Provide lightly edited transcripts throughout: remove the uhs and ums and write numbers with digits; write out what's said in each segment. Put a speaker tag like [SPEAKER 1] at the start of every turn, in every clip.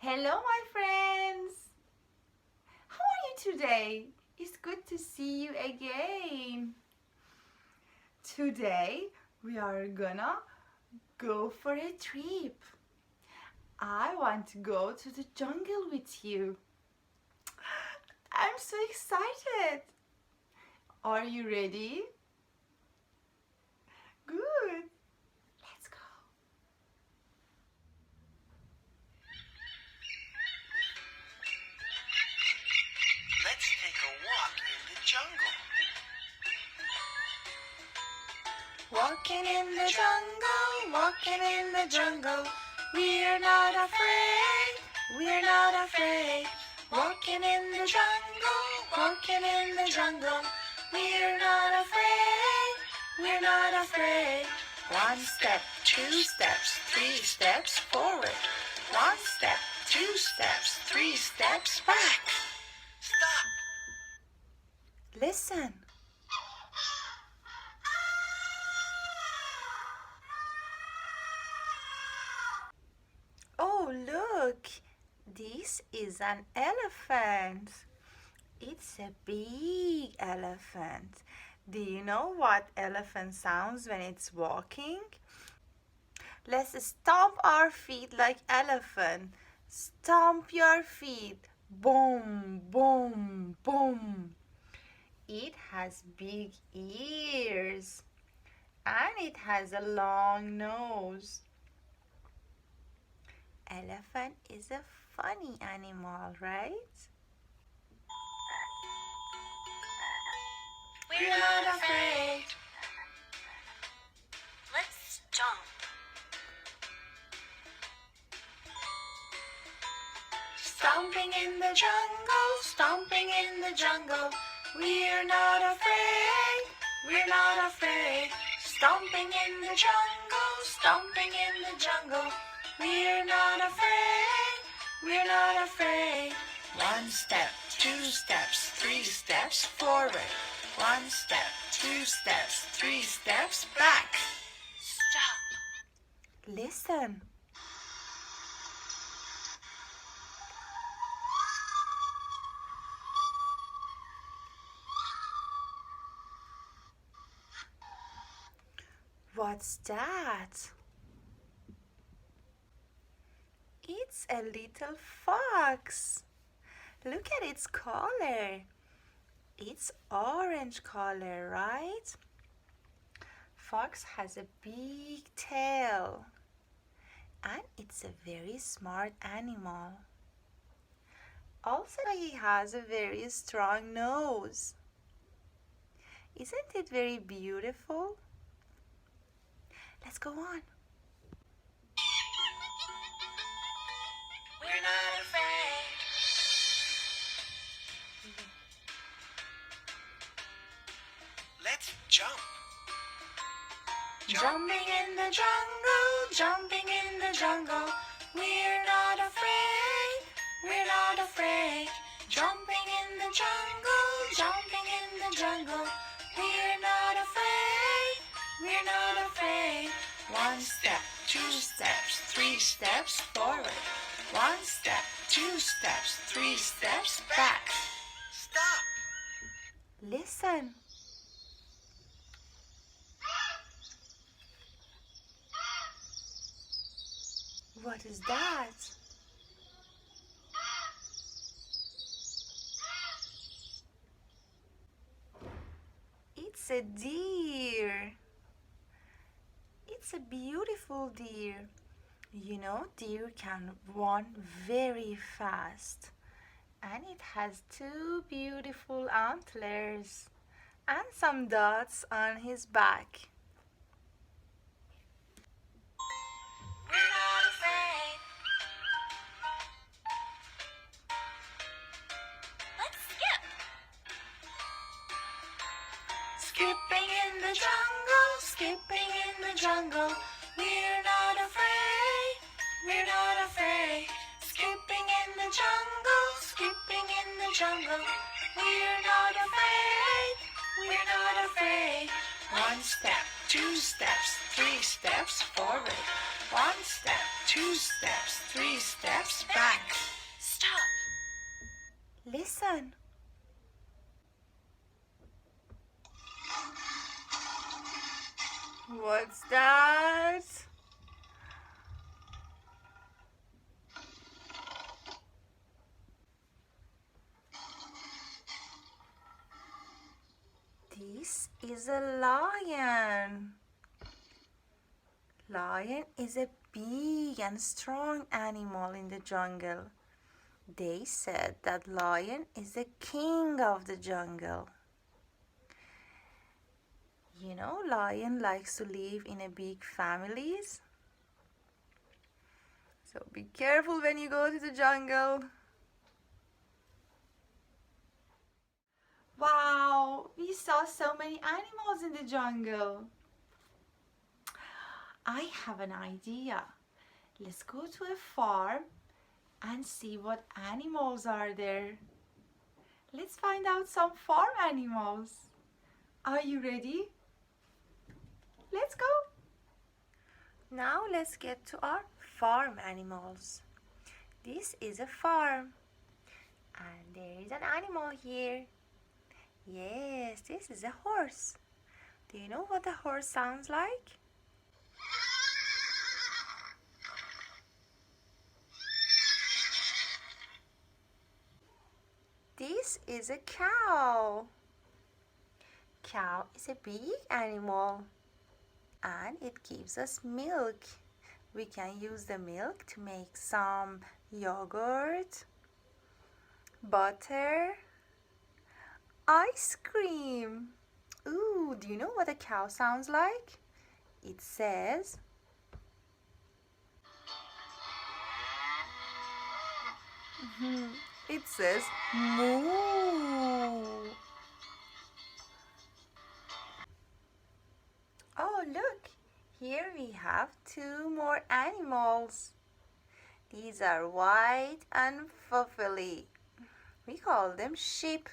[SPEAKER 1] Hello, my friends. How are you today? It's good to see you again. Today, we are gonna go for a trip. I want to go to the jungle with you. I'm so excited. Are you ready? Good. Let's go.
[SPEAKER 2] Let's take a walk in the jungle.
[SPEAKER 1] Walking in the jungle, walking in the jungle. We're not afraid, we're not afraid. Walking in the jungle, walking in the jungle. We're not afraid, we're not afraid. One step, two steps, three steps forward. One step, two steps, three steps back.
[SPEAKER 2] Stop!
[SPEAKER 1] Listen. Oh, look! This is an elephant. It's a big elephant. Do you know what elephant sounds when it's walking? Let's stomp our feet like elephant. Stomp your feet. Boom, boom, boom. It has big ears and it has a long nose. Elephant is a funny animal, right?
[SPEAKER 2] We're not afraid. Let's jump.
[SPEAKER 1] Stomping in the jungle, stomping in the jungle. We're not afraid, we're not afraid. Stomping in the jungle, stomping in the jungle. We're not afraid, we're not afraid. One step, two steps, three steps forward. One step, two steps, three steps back.
[SPEAKER 2] Stop.
[SPEAKER 1] Listen. What's that? It's a little fox. Look at its color. It's orange color, right? Fox has a big tail. And it's a very smart animal. Also, he has a very strong nose. Isn't it very beautiful? Let's go on.
[SPEAKER 2] We're not afraid. Let's jump.
[SPEAKER 1] Jumping in the jungle, jumping in the jungle. We're not afraid, we're not afraid. Jumping in the jungle, jumping in the jungle. We're not afraid, we're not afraid. One step, two steps, three steps forward. One step, two steps, three steps back.
[SPEAKER 2] Stop.
[SPEAKER 1] Listen. What is that? It's a deer. It's a beautiful deer. You know, deer can run very fast. And it has two beautiful antlers and some dots on his back.
[SPEAKER 2] We're not afraid. Let's skip.
[SPEAKER 1] Skipping in the jungle, skipping in the jungle. We're not afraid, we're not afraid. Skipping in the jungle, skipping in the jungle. We're not afraid, we're not afraid. One step, two steps, three steps forward. One step, two steps, three steps back. Listen. What's that? This is a lion. Lion is a big and strong animal in the jungle. They said that lion is the king of the jungle. You know, lion likes to live in a big families. So be careful when you go to the jungle. Wow, we saw so many animals in the jungle. I have an idea. Let's go to a farm and see what animals are there. Let's find out some farm animals. Are you ready? Let's go. Now let's get to our farm animals. This is a farm and there is an animal here. Yes, this is a horse. Do you know what a horse sounds like? This is a cow. Cow is a big animal and it gives us milk. We can use the milk to make some yogurt, butter, ice cream. Ooh, do you know what a cow sounds like? It says it says moo. Oh, look, here we have two more animals. These are white and fluffy. We call them sheep.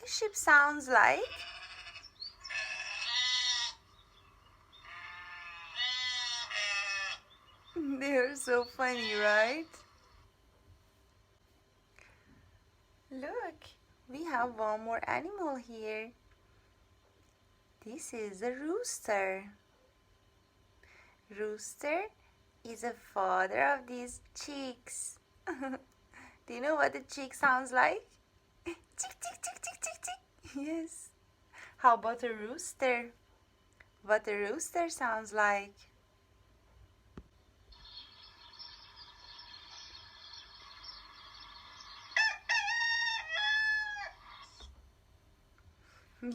[SPEAKER 1] A sheep sounds like they're so funny, right? Look, we have one more animal here. This is a rooster. Rooster is the father of these chicks. Do you know what the chick sounds like? Chick, chick, chick, chick, chick, chick. Yes. How about a rooster? What a rooster sounds like?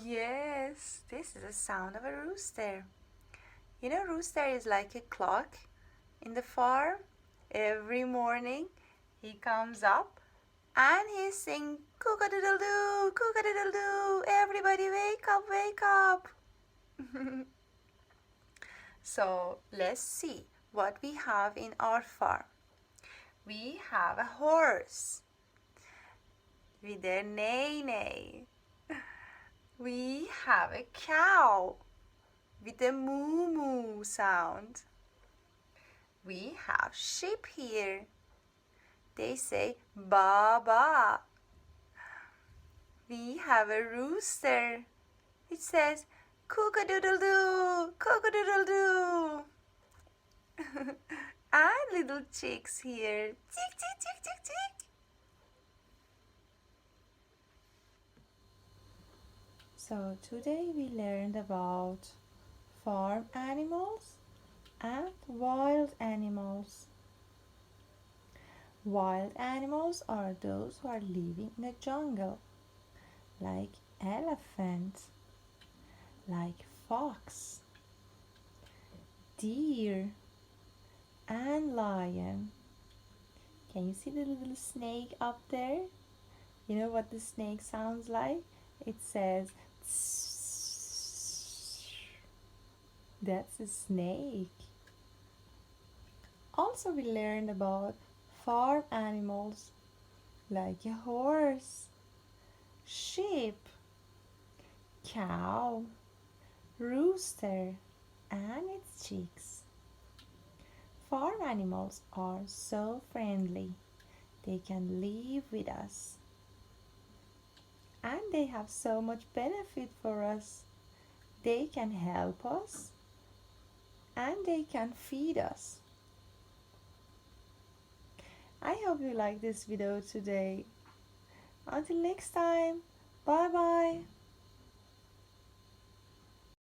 [SPEAKER 1] Yes, this is the sound of a rooster. You know, rooster is like a clock in the farm. Every morning he comes up and he sings cook-a-doodle-doo, cook-a-doodle-doo. Everybody wake up, wake up. So let's see what we have in our farm. We have a horse with their neigh-neigh. We have a cow with a moo-moo sound. We have sheep here. They say ba-ba. We have a rooster. It says cook-a-doodle-doo, cook-a-doodle-doo. And little chicks here. Chick, chick, chick, chick, chick. So today we learned about farm animals and wild animals. Wild animals are those who are living in the jungle, like elephant, like fox, deer, and lion. Can you see the little snake up there? You know what the snake sounds like? It says tss. That's a snake. Also, we learned about farm animals like a horse, sheep, cow, rooster, and its chicks. Farm animals are so friendly. They can live with us. And they have so much benefit for us. They can help us and they can feed us. I hope you like this video today. Until next time, bye bye.